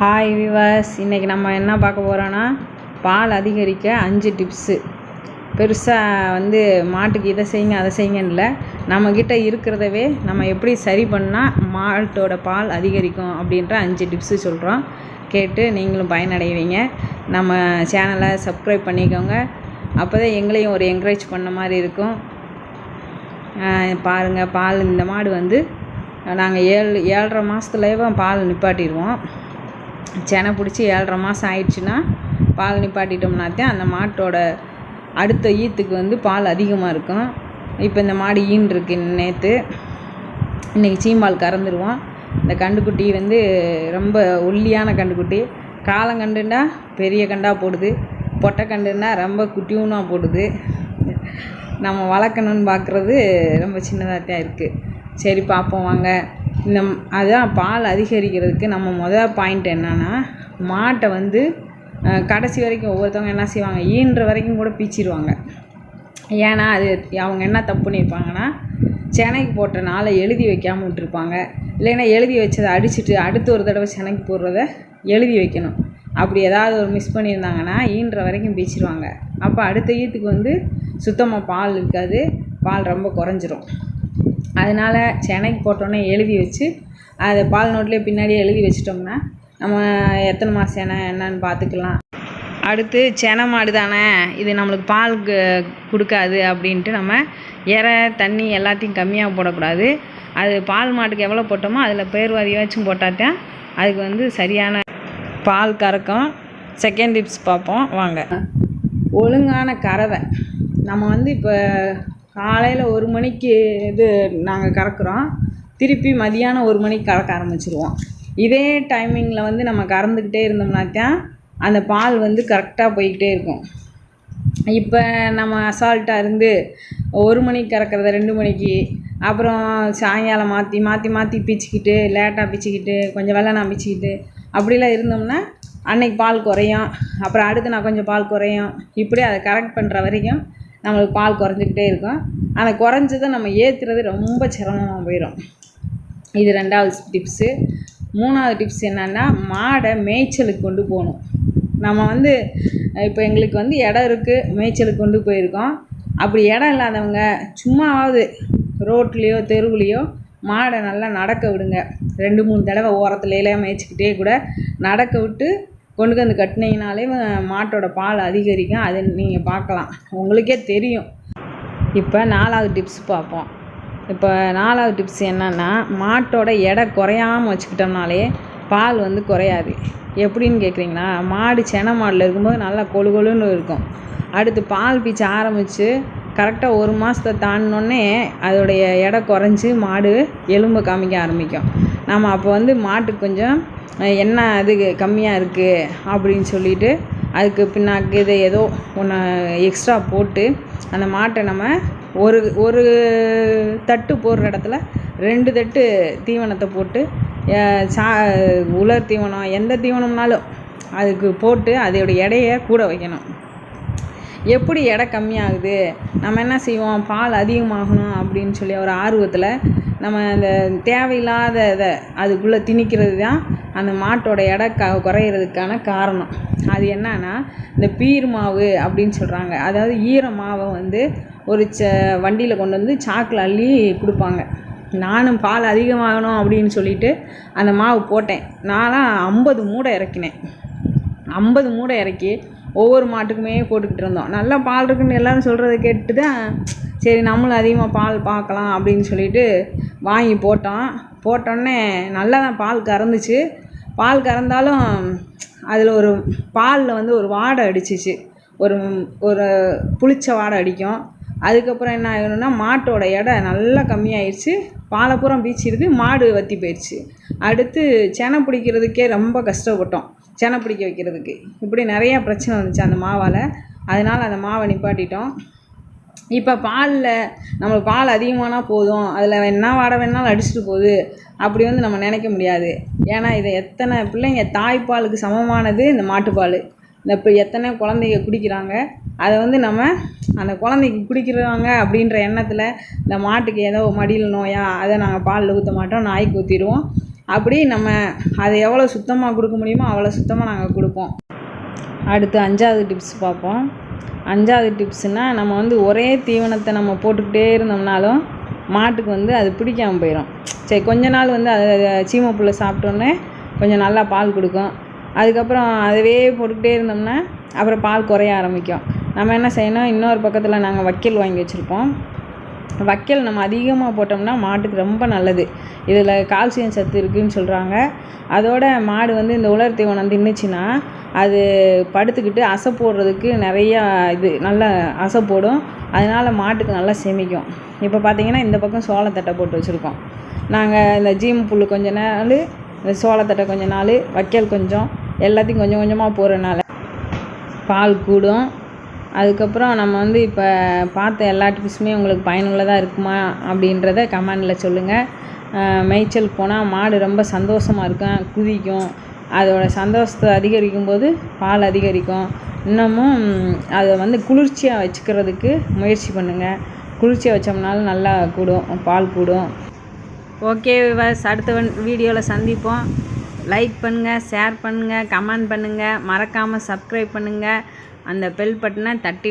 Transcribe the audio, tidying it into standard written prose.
Hi விவாஸ், இன்றைக்கி நம்ம என்ன பார்க்க போகிறோன்னா பால் அதிகரிக்க 5 டிப்ஸு. பெருசாக மாட்டுக்கு இதை செய்யுங்க அதை செய்யுங்கன்னு இல்லை, நம்மக்கிட்ட இருக்கிறதவே நம்ம எப்படி சரி பண்ணால் மாட்டோட பால் அதிகரிக்கும் அப்படின்ற 5 டிப்ஸு சொல்கிறோம். கேட்டு நீங்களும் பயனடைவீங்க. நம்ம சேனலை சப்ஸ்கிரைப் பண்ணிக்கோங்க, அப்போ தான் எங்களையும் ஒரு என்கரேஜ் பண்ண மாதிரி இருக்கும். பாருங்கள், பால் இந்த மாடு நாங்கள் 7.5 மாதத்துலேயே பால் நிப்பாட்டிடுவோம். செனை பிடிச்சி 7.5 மாதம் ஆயிடுச்சுன்னா பால் நிப்பாட்டிட்டோம்னாத்தான் அந்த மாட்டோட அடுத்த ஈத்துக்கு பால் அதிகமாக இருக்கும். இப்போ இந்த மாடு ஈன்றிருக்கு. இன்றைக்கி சீம்பால் கறந்துடுவோம். இந்த கண்டுக்குட்டி ரொம்ப ஒல்லியான கண்டுக்குட்டி. காலங்கண்டுன்னா பெரிய கண்டாக போடுது, பொட்டை கண்டுன்னா ரொம்ப குட்டியூனாக போடுது. நம்ம வளர்க்கணுன்னு பார்க்குறது ரொம்ப சின்னதாக தான் இருக்குது. சரி, பார்ப்போம் வாங்க. அதான் பால் அதிகரிக்கிறதுக்கு நம்ம பாயிண்ட் என்னன்னா, மாட்டை கடைசி வரைக்கும் ஒவ்வொருத்தவங்க என்ன செய்வாங்க, ஈன்ற வரைக்கும் கூட பீச்சிடுவாங்க. ஏன்னா அது அவங்க என்ன தப்பு பண்ணியிருப்பாங்கன்னா, செனைக்கு போட்ட நாளை எழுதி வைக்காமல் விட்டுருப்பாங்க. இல்லைன்னா எழுதி வச்சதை அடிச்சுட்டு அடுத்து ஒரு தடவை செனைக்கு போடுறத எழுதி வைக்கணும். அப்படி ஏதாவது ஒரு மிஸ் பண்ணியிருந்தாங்கன்னா ஈன்ற வரைக்கும் பீச்சிடுவாங்க. அப்போ அடுத்த ஈத்துக்கு சுத்தமாக பால் இருக்காது, பால் ரொம்ப குறைஞ்சிரும். அதனால் செனைக்கு போட்டோன்னே எழுதி வச்சு அதை பால் நோட்லேயே பின்னாடியே எழுதி வச்சிட்டோம்னா நம்ம எத்தனை மாதம் செனை என்னன்னு பார்த்துக்கலாம். அடுத்து செனை மாடு தானே, இது நம்மளுக்கு பால் கொடுக்காது அப்படின்ட்டு நம்ம தண்ணி எல்லாத்தையும் கம்மியாக போடக்கூடாது. அது பால் மாட்டுக்கு எவ்வளோ போட்டோமோ அதில் பேர்வாதியாச்சும் போட்டாத்தான் அதுக்கு சரியான பால் கறக்கும். செகண்ட் டிப்ஸ் பார்ப்போம் வாங்க. ஒழுங்கான கறவை. நம்ம இப்போ காலையில் 1 மணிக்கு நாங்கள் கறக்குறோம், திருப்பி மதியானம் 1 மணிக்கு கறக்க ஆரம்பிச்சிருவோம். இதே டைமிங்கில் நம்ம கறந்துக்கிட்டே இருந்தோம்னாத்தான் அந்த பால் கரெக்டாக போய்கிட்டே இருக்கும். இப்போ நம்ம அசால்ட்டாக 1 மணிக்கு கறக்கிறத 2 மணிக்கு, அப்புறம் சாயங்காலம் மாற்றி பிச்சுக்கிட்டு, லேட்டாக பிச்சுக்கிட்டு, கொஞ்சம் வெள்ளனா பிச்சுக்கிட்டு அப்படிலாம் இருந்தோம்னா அன்னைக்கு பால் குறையும். அப்புறம் அடுத்து நான் கொஞ்சம் பால் குறையும். இப்படி அதை கரெக்ட் பண்ணுற வரைக்கும் நம்மளுக்கு பால் குறைஞ்சிக்கிட்டே இருக்கும். அந்த குறைஞ்சதை நம்ம ஏற்றுறது ரொம்ப சிரமமாக போயிடும். இது 2வது டிப்ஸு. 3வது டிப்ஸ் என்னென்னா, மாடை மேய்ச்சலுக்கு கொண்டு போகணும். நம்ம இப்போ எங்களுக்கு இடம் இருக்குது, மேய்ச்சலுக்கு கொண்டு போயிருக்கோம். அப்படி இடம் இல்லாதவங்க சும்மாவது ரோட்லேயோ தெருவுலேயோ மாடை நல்லா நடக்க விடுங்க. 2-3 தடவை ஓரத்துலேயே மேய்ச்சிக்கிட்டே கூட நடக்க விட்டு கொண்டு கட்டினீங்கனாலே மாட்டோட பால் அதிகரிக்கும். அது நீங்கள் பார்க்கலாம், உங்களுக்கே தெரியும். இப்போ 4வது டிப்ஸ் பார்ப்போம். இப்போ 4வது டிப்ஸ் என்னென்னா, மாட்டோட எடை குறையாமல் வச்சுக்கிட்டோம்னாலே பால் குறையாது. எப்படின்னு கேட்குறீங்களா, மாடு செனை மாடில் இருக்கும்போது நல்லா கொழுன்னு இருக்கும். அடுத்து பால் பீச்ச ஆரம்பித்து கரெக்டாக 1 மாதத்தை தாண்டினோடனே அதோடைய எடை குறைஞ்சி மாடு எலும்பை காமிக்க ஆரம்பிக்கும். நம்ம அப்போ மாட்டுக்கு கொஞ்சம் என்ன அது கம்மியாக இருக்குது அப்படின்னு சொல்லிட்டு அதுக்கு பின்னாக்கு இதை ஏதோ ஒன்று எக்ஸ்ட்ரா போட்டு அந்த மாட்டை நம்ம ஒரு தட்டு போடுற இடத்துல 2 தட்டு தீவனத்தை போட்டு உலர் தீவனம் எந்த தீவனம்னாலும் அதுக்கு போட்டு அதோடைய எடையை கூட வைக்கணும். எப்படி எடை கம்மியாகுது, நம்ம என்ன செய்வோம், பால் அதிகமாகணும் அப்படின்னு சொல்லி ஒரு ஆர்வத்தில் நம்ம அந்த தேவையில்லாத இதை அதுக்குள்ளே திணிக்கிறது தான் அந்த மாட்டோட எடை குறையிறதுக்கான காரணம். அது என்னன்னா, இந்த பீர் மாவு அப்படின்னு சொல்கிறாங்க. அதாவது ஈர மாவை ஒரு வண்டியில் கொண்டு சாக்கில் அள்ளி கொடுப்பாங்க. நானும் பால் அதிகமாகணும் அப்படின்னு சொல்லிட்டு அந்த மாவு போட்டேன். நான்லாம் 50 மூடை இறக்கினேன். 50 மூடை இறக்கி ஒவ்வொரு மாட்டுக்குமே போட்டுக்கிட்டு இருந்தோம். நல்லா பால் இருக்குன்னு எல்லோரும் சொல்கிறத கேட்டு தான் சரி நம்மளும் அதிகமாக பால் பார்க்கலாம் அப்படின்னு சொல்லிட்டு வாங்கி போட்டோன்னே நல்லா தான் பால் கறந்துச்சு. பால் கறந்தாலும் அதில் ஒரு பாலில் ஒரு வாடை அடிச்சிச்சு, ஒரு புளிச்ச வாடை அடிக்கும். அதுக்கப்புறம் என்ன ஆகணும்னா, மாட்டோட எடை நல்லா கம்மியாயிடுச்சு, பாலை பூரா பீச்சிடுது, மாடு வற்றி போயிடுச்சு. அடுத்து செனை பிடிக்கிறதுக்கே ரொம்ப கஷ்டப்பட்டோம். செனை பிடிக்க வைக்கிறதுக்கு இப்படி நிறையா பிரச்சனை வந்துச்சு அந்த மாவால். அதனால் அந்த மாவை நிப்பாட்டிட்டோம். இப்போ பாலில் நம்மளுக்கு பால் அதிகமானால் போதும், அதில் என்ன வாடை வேணாலும் அடிச்சுட்டு போகுது அப்படி நம்ம நினைக்க முடியாது. ஏன்னா இதை எத்தனை பிள்ளைங்க தாய்ப்பாலுக்கு சமமானது இந்த மாட்டுப்பால். இப்போ எத்தனை குழந்தைங்க குடிக்கிறாங்க, அதை நம்ம அந்த குழந்தைக்கு குடிக்கிறாங்க அப்படின்ற எண்ணத்தில் இந்த மாட்டுக்கு ஏதோ மடியில் நோயா அதை நாங்கள் பாலில் ஊற்ற மாட்டோம், நாய்க்கு ஊற்றிடுவோம். அப்படி நம்ம அதை எவ்வளோ சுத்தமாக கொடுக்க முடியுமோ அவ்வளோ சுத்தமாக நாங்கள் கொடுப்போம். அடுத்து 5வது டிப்ஸ் பார்ப்போம். 5வது டிப்ஸ்னால் நம்ம வந்து ஒரே தீவனத்தை நம்ம போட்டுக்கிட்டே இருந்தோம்னாலும் மாட்டுக்கு வந்து அது பிடிக்காமல் போயிடும். சரி, கொஞ்ச நாள் வந்து அது சீமை புல்லை சாப்பிட்டோன்னே கொஞ்சம் நல்லா பால் கொடுக்கும். அதுக்கப்புறம் அதுவே போட்டுக்கிட்டே இருந்தோம்னா அப்புறம் பால் குறைய ஆரம்பிக்கும். நம்ம என்ன செய்யணும், இன்னொரு பக்கத்தில் நாங்கள் வைக்கல் வாங்கி வச்சுருப்போம். வைக்கல் நம்ம அதிகமாக போட்டோம்னா மாட்டுக்கு ரொம்ப நல்லது. இதில் கால்சியம் சத்து இருக்குதுன்னு சொல்கிறாங்க. அதோட மாடு வந்து இந்த உலர் தீவனம் தின்னுச்சுன்னா அது படுத்துக்கிட்டு அசை போடுறதுக்கு நிறையா நல்லா அசை போடும். அதனால் மாட்டுக்கு நல்லா செமிக்கும். இப்போ பார்த்திங்கன்னா இந்த பக்கம் சோளத்தட்டை போட்டு வச்சுருக்கோம். நாங்கள் இந்த ஜீம் புல் கொஞ்ச நாள், இந்த சோளத்தட்டை கொஞ்ச நாள், வைக்கல் கொஞ்சம், எல்லாத்தையும் கொஞ்சம் கொஞ்சமாக போடுறதுனால பால் கூடும். அதுக்கப்புறம் நம்ம வந்து இப்போ பார்த்த எல்லா டிப்ஸுமே உங்களுக்கு பயனுள்ளதாக இருக்குமா அப்படின்றத கமெண்டில் சொல்லுங்கள். மேய்ச்சலுக்கு போனால் மாடு ரொம்ப சந்தோஷமாக இருக்கும், குதிக்கும். அதோட சந்தோஷத்தை அதிகரிக்கும் போது பால் அதிகரிக்கும். இன்னமும் அதை வந்து குளிர்ச்சியாக வச்சுக்கிறதுக்கு முயற்சி பண்ணுங்கள். குளிர்ச்சியாக வச்சோம்னாலும் நல்லா கூடும், பால் கூடும். ஓகே விவர்ஸ், அடுத்த வீடியோவில் சந்திப்போம். லைக் பண்ணுங்கள், ஷேர் பண்ணுங்கள், கமெண்ட் பண்ணுங்கள், மறக்காமல் சப்ஸ்கிரைப் பண்ணுங்கள், அந்த பெல் பட்டனை தட்டி